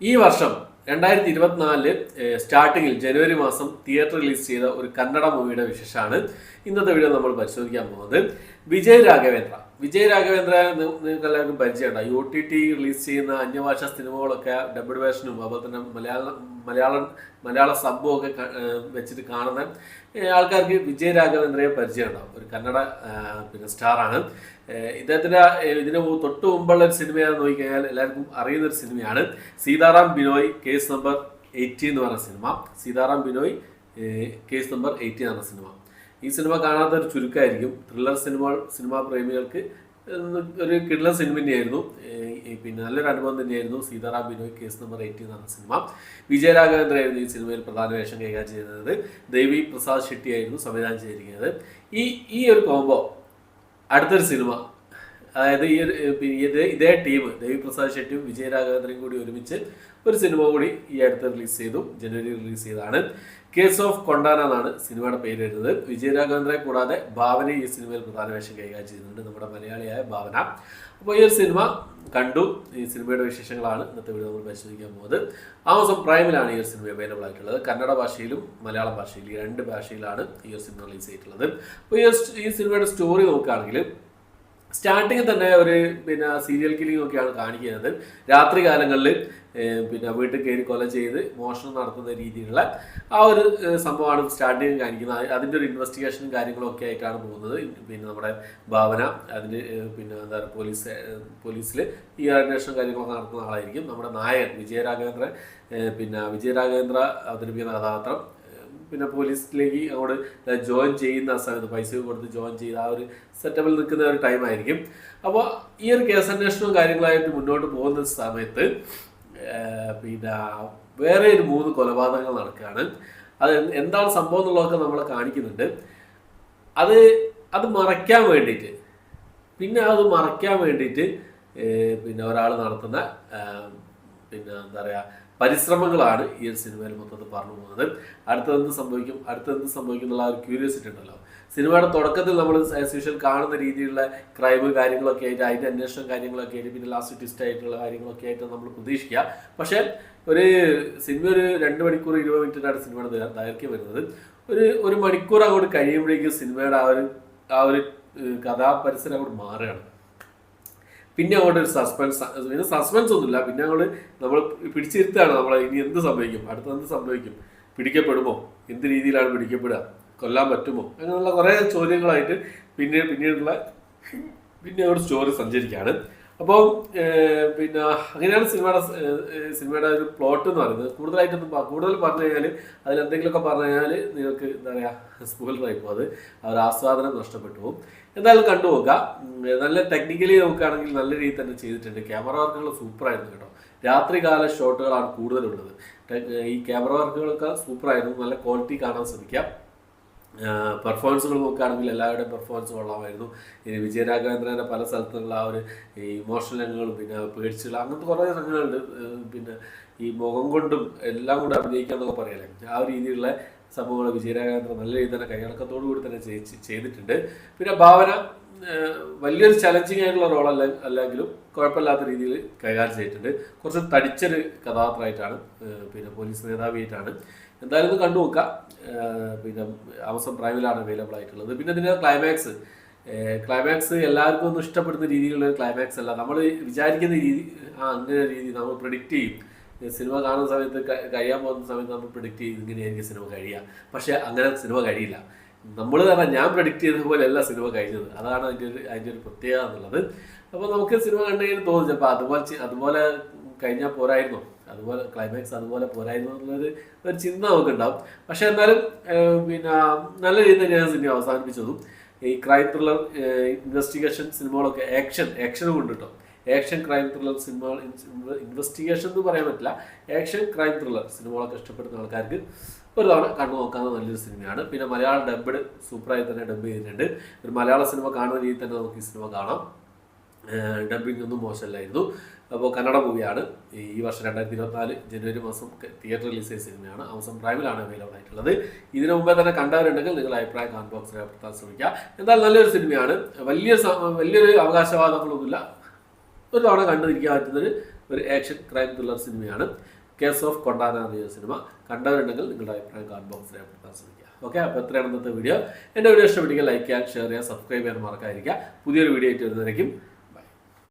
ഈ വർഷം 2024 സ്റ്റാർട്ടിങ്ങിൽ ജനുവരി മാസം തിയേറ്റർ റിലീസ് ചെയ്ത ഒരു കന്നഡ മൂവിയുടെ വിശേഷമാണ് ഇന്നത്തെ വീഡിയോ നമ്മൾ പരിശോധിക്കാൻ പോകുന്നത്. വിജയ് രാഘവേന്ദ്ര നിങ്ങൾക്ക് എല്ലാവർക്കും പരിചയമുണ്ടായി. OTT റിലീസ് ചെയ്യുന്ന അന്യഭാഷാ സിനിമകളൊക്കെ ഡബ്ഡ് വേർഷനും അതുപോലെ തന്നെ മലയാള സബ്ബും ഒക്കെ വെച്ചിട്ട് കാണുന്ന ആൾക്കാർക്ക് വിജയ് രാഘവേന്ദ്രയെ പരിചയമുണ്ടാവും. ഒരു കന്നഡ സ്റ്റാറാണ്. ഇദ്ദേഹത്തിന്റെ ഇതിന് തൊട്ട് മുമ്പുള്ള ഒരു സിനിമയാണെന്ന് നോക്കിക്കഴിഞ്ഞാൽ എല്ലാവർക്കും അറിയുന്ന ഒരു സിനിമയാണ് സീതാറാം ബിനോയ് കേസ് നമ്പർ 80 എന്ന് പറഞ്ഞ cinema. Sitaram Binoy case number 80 എന്ന സിനിമ. ഈ സിനിമ കാണാത്ത ഒരു ചുരുക്കമായിരിക്കും. ത്രില്ലർ സിനിമാ പ്രേമികൾക്ക് ഒരു കിടിലൻ സിനിമ തന്നെയായിരുന്നു. നല്ലൊരു അനുഭവം തന്നെയായിരുന്നു സീതാറാം ബിനോയ് കേസ് നമ്പർ 80 എന്ന് പറഞ്ഞ സിനിമ. വിജയ് രാഘവേന്ദ്ര ആയിരുന്നു ഈ സിനിമയിൽ പ്രധാന വേഷം കൈകാര്യം ചെയ്യുന്നത്. ദേവി പ്രസാദ് ഷെട്ടി ആയിരുന്നു സംവിധാനം ചെയ്തിരിക്കുന്നത്. ഈ ഒരു കോംബോ അടുത്തൊരു സിനിമ, അതായത് ഇതേ ടീം ദേവി പ്രസാദ് ഷെട്ടിയും വിജയ് രാഘവേന്ദ്രയും കൂടി ഒരുമിച്ച് ഒരു സിനിമ കൂടി ഈ അടുത്ത് റിലീസ് ചെയ്തു. ജനുവരി റിലീസ് ചെയ്തതാണ്. കേസ് ഓഫ് കൊണ്ടാന എന്നാണ് സിനിമയുടെ പേര് വരുന്നത്. വിജയ് രാഘവേന്ദ്രയെ കൂടാതെ ഭാവന ഈ സിനിമയിൽ പ്രധാന വേഷം കൈകാര്യം ചെയ്യുന്നുണ്ട്, നമ്മുടെ മലയാളിയായ ഭാവന. അപ്പോൾ ഈ ഒരു സിനിമ കണ്ടു. ഈ സിനിമയുടെ വിശേഷങ്ങളാണ് ഇന്നത്തെ വീഡിയോ നമ്മൾ പരിശോധിക്കാൻ പോകുന്നത്. ആമസോൺ പ്രൈമിലാണ് ഈ ഒരു സിനിമ അവൈലബിൾ ആയിട്ടുള്ളത്. കന്നഡ ഭാഷയിലും മലയാളം ഭാഷയിലും ഈ രണ്ട് ഭാഷയിലാണ് ഈ ഒരു സിനിമ റിലീസ് ചെയ്തിട്ടുള്ളത്. അപ്പോൾ ഈ സിനിമയുടെ സ്റ്റോറി നോക്കുകയാണെങ്കിൽ സ്റ്റാർട്ടിങ്ങിൽ തന്നെ ഒരു സീരിയൽ കില്ലിംഗ് ഒക്കെയാണ് കാണിക്കുന്നത്. രാത്രി കാലങ്ങളിൽ വീട്ടിൽ കയറി കൊല ചെയ്ത് മോഷണം നടത്തുന്ന രീതിയിലുള്ള ആ ഒരു സംഭവമാണ് സ്റ്റാർട്ടിങ് കാണിക്കുന്നത്. അതിൻ്റെ ഒരു ഇൻവെസ്റ്റിഗേഷനും കാര്യങ്ങളും ഒക്കെ ആയിട്ടാണ് പോകുന്നത്. നമ്മുടെ ഭാവന അതിന് പോലീസിൽ ഈ അന്വേഷണം കാര്യങ്ങളൊക്കെ നടത്തുന്ന ആളായിരിക്കും. നമ്മുടെ നായകൻ വിജയ് രാഘവേന്ദ്ര അവതരിപ്പിക്കുന്ന കഥാപാത്രം പോലീസിലേക്ക് അങ്ങോട്ട് ജോയിൻ ചെയ്യുന്ന സമയത്ത് പൈസ കൊടുത്ത് ജോയിൻ ചെയ്ത് ആ ഒരു സെറ്റപ്പിൽ നിൽക്കുന്ന ഒരു ടൈമായിരിക്കും. അപ്പോൾ ഈ ഒരു കേസന്വേഷണവും കാര്യങ്ങളായിട്ട് മുന്നോട്ട് പോകുന്ന സമയത്ത് വേറെ ഒരു 3 കൊലപാതകങ്ങൾ നടക്കുകയാണ്. അത് എന്താണ് സംഭവം എന്നുള്ളതൊക്കെ നമ്മളെ കാണിക്കുന്നുണ്ട്. അത് മറയ്ക്കാൻ വേണ്ടിയിട്ട് ഒരാൾ നടത്തുന്ന എന്താ പറയുക പരിശ്രമങ്ങളാണ് ഈ ഒരു സിനിമയിൽ മൊത്തത്തിൽ പറഞ്ഞു പോകുന്നത്. അടുത്തെന്ത് സംഭവിക്കും എന്നുള്ള ഒരു ക്യൂരിയോസിറ്റി ഉണ്ടല്ലോ. സിനിമയുടെ തുടക്കത്തിൽ നമ്മൾ ആസ് യൂഷ്വൽ കാണുന്ന രീതിയിലുള്ള ക്രൈം കാര്യങ്ങളൊക്കെ ആയിട്ട് അതിൻ്റെ അന്വേഷണം കാര്യങ്ങളൊക്കെ ആയിട്ട് ലാസ്റ്റ് ട്വിസ്റ്റ് ആയിട്ടുള്ള കാര്യങ്ങളൊക്കെ ആയിട്ട് നമ്മൾ പ്രതീക്ഷിക്കുക. പക്ഷേ ഒരു സിനിമ ഒരു 2 മണിക്കൂർ 20 മിനിറ്റിനാണ് സിനിമയുടെ ദൈർഘ്യം വരുന്നത്. ഒരു മണിക്കൂർ അങ്ങോട്ട് കഴിയുമ്പോഴേക്കും സിനിമയുടെ ആ ഒരു കഥാപരിസരം അങ്ങോട്ട് മാറുകയാണ്. പിന്നെ അങ്ങോട്ട് ഒരു സസ്പെൻസ് ഒന്നുമില്ല. പിന്നെ അങ്ങോട്ട് നമ്മൾ പിടിച്ചിരുത്താണ് നമ്മളെ. ഇനി എന്ത് സംഭവിക്കും, പിടിക്കപ്പെടുമോ, എന്ത് രീതിയിലാണ് പിടിക്കപ്പെടുക, കൊല്ലാൻ പറ്റുമോ, അങ്ങനെയുള്ള കുറേ ചോദ്യങ്ങളായിട്ട് പിന്നെ ഒരു സ്റ്റോറി സഞ്ചരിക്കുകയാണ്. അപ്പോൾ അങ്ങനെയാണ് സിനിമയുടെ ഒരു പ്ലോട്ട് എന്ന് പറയുന്നത്. കൂടുതൽ പറഞ്ഞു കഴിഞ്ഞാൽ അതിലെന്തെങ്കിലുമൊക്കെ പറഞ്ഞു കഴിഞ്ഞാൽ നിങ്ങൾക്ക് എന്താ പറയുക സ്പോയിലറായി പോകും. ആ ഒരു ആസ്വാദനം നഷ്ടപ്പെട്ടു പോകും. എന്തായാലും കണ്ടുപോക്കുക. നല്ല ടെക്നിക്കലി നോക്കുകയാണെങ്കിൽ നല്ല രീതിയിൽ തന്നെ ചെയ്തിട്ടുണ്ട്. ക്യാമറ വർക്കുകൾ സൂപ്പറായിരുന്നു കേട്ടോ. രാത്രികാല ഷോട്ടുകളാണ് കൂടുതലുള്ളത്. ഈ ക്യാമറ വർക്കുകളൊക്കെ സൂപ്പറായിരുന്നു. നല്ല ക്വാളിറ്റി കാണാൻ ശ്രമിക്കാം. പെർഫോമൻസുകൾ നോക്കുകയാണെങ്കിൽ എല്ലാവരുടെയും പെർഫോമൻസ് കൊള്ളാമായിരുന്നു. വിജയ് രാഘവേന്ദ്രൻ്റെ പല സ്ഥലത്തുള്ള ആ ഒരു ഇമോഷണൽ രംഗങ്ങളും പേടിച്ചുള്ള അങ്ങനത്തെ കുറേ രംഗങ്ങളുണ്ട്. ഈ മുഖം കൊണ്ടും എല്ലാം കൂടെ അഭിനയിക്കാന്നൊക്കെ പറയല്ലേ, ആ ഒരു രീതിയിലുള്ള സംഭവങ്ങൾ വിജയ് രാഘവേന്ദ്ര നല്ല രീതിയിൽ തന്നെ കൈയടക്കത്തോടു കൂടി തന്നെ ചെയ്തിട്ടുണ്ട്. ഭാവന വലിയൊരു ചലഞ്ചിങ് ആയിട്ടുള്ള അല്ലെങ്കിലും കുഴപ്പമില്ലാത്ത രീതിയിൽ കൈകാര്യം ചെയ്തിട്ടുണ്ട്. കുറച്ച് തടിച്ചൊരു കഥാപാത്രമായിട്ടാണ് പോലീസ് മേധാവിയായിട്ടാണ്. എന്തായാലും ഇത് കണ്ടു നോക്കുക. ആമസോൺ പ്രൈമിലാണ് അവൈലബിൾ ആയിട്ടുള്ളത്. ഇതിൻ്റെ ക്ലൈമാക്സ് എല്ലാവർക്കും ഒന്നും ഇഷ്ടപ്പെടുന്ന രീതിയിലുള്ള ക്ലൈമാക്സ് അല്ല. നമ്മൾ വിചാരിക്കുന്ന അങ്ങനെ രീതി നമ്മൾ പ്രെഡിക്റ്റ് ചെയ്യും. സിനിമ കാണുന്ന സമയത്ത് കഴിയാൻ പോകുന്ന സമയത്ത് നമ്മൾ പ്രെഡിക്റ്റ് ചെയ്യും ഇങ്ങനെയായിരിക്കും സിനിമ കഴിയുക. പക്ഷേ അങ്ങനെ സിനിമ കഴിയില്ല. നമ്മൾ ഞാൻ പ്രെഡിക്റ്റ് ചെയ്ത പോലെ അല്ല സിനിമ കഴിഞ്ഞത്. അതാണ് അതിൻ്റെ ഒരു പ്രത്യേകത എന്നുള്ളത്. അപ്പോൾ നമുക്ക് സിനിമ കണ്ടു കഴിഞ്ഞാൽ തോന്നും ചിലപ്പോൾ അതുപോലെ കഴിഞ്ഞാൽ പോരായിരുന്നു, അതുപോലെ ക്ലൈമാക്സ് അതുപോലെ പോരായിരുന്നു എന്നുള്ളൊരു ചിന്ത നമുക്കുണ്ടാവും. പക്ഷെ എന്നാലും നല്ല രീതിയിൽ തന്നെയാണ് സിനിമ അവസാനിപ്പിച്ചതും. ഈ ക്രൈം ത്രില്ലർ ഇൻവെസ്റ്റിഗേഷൻ സിനിമകളൊക്കെ ആക്ഷനും ഉണ്ട് കേട്ടോ. ആക്ഷൻ ക്രൈം ത്രില്ലർ സിനിമകൾ, ഇൻവെസ്റ്റിഗേഷൻ എന്ന് പറയാൻ പറ്റില്ല, ആക്ഷൻ ക്രൈം ത്രില്ലർ സിനിമകളൊക്കെ ഇഷ്ടപ്പെടുന്ന ആൾക്കാർക്ക് ഒരു തവണ കണ്ടു നോക്കാവുന്ന നല്ലൊരു സിനിമയാണ്. മലയാളം ഡബ്ഡ് സൂപ്പറായി തന്നെ ഡബ് ചെയ്തിട്ടുണ്ട്. ഒരു മലയാള സിനിമ കാണുന്ന രീതിയിൽ തന്നെ നമുക്ക് ഈ സിനിമ കാണാം. ഡബിങ് ഒന്നും മോശമല്ലായിരുന്നു. അപ്പോൾ കന്നഡ മൂവിയാണ്. ഈ വർഷം 2024 ജനുവരി മാസം തിയേറ്റർ റിലീസ് ചെയ്ത സിനിമയാണ്. ആമസോൺ പ്രൈമിലാണ് അവൈലബിൾ ആയിട്ടുള്ളത്. ഇതിനു മുമ്പേ തന്നെ കണ്ടവരുണ്ടെങ്കിൽ നിങ്ങൾ അഭിപ്രായം കമന്റ് ബോക്സിൽ രേഖപ്പെടുത്താൻ ശ്രമിക്കുക. എന്തായാലും നല്ലൊരു സിനിമയാണ്. വലിയൊരു അവകാശവാദങ്ങളൊന്നുമില്ല. ഒരു തവണ കണ്ടിരിക്കാൻ പറ്റുന്നൊരു ഒരു ആക്ഷൻ ക്രൈം ത്രില്ലർ സിനിമയാണ് കേസ് ഓഫ് കൊണ്ടാന എന്ന സിനിമ. കണ്ടവരുണ്ടെങ്കിൽ നിങ്ങളുടെ അഭിപ്രായം കമന്റ് ബോക്സിൽ രേഖപ്പെടുത്താൻ ശ്രമിക്കുക. ഓക്കെ, അപ്പോൾ എത്രയാണ് ഇന്നത്തെ വീഡിയോ. എൻ്റെ വീഡിയോ ഇഷ്ടപ്പെട്ടെങ്കിൽ ലൈക്ക് ചെയ്യാൻ, ഷെയർ ചെയ്യാൻ, സബ്സ്ക്രൈബ് ചെയ്യാൻ മറക്കാതിരിക്കുക. പുതിയൊരു വീഡിയോ ആയിട്ട് വരുന്നതായിരിക്കും.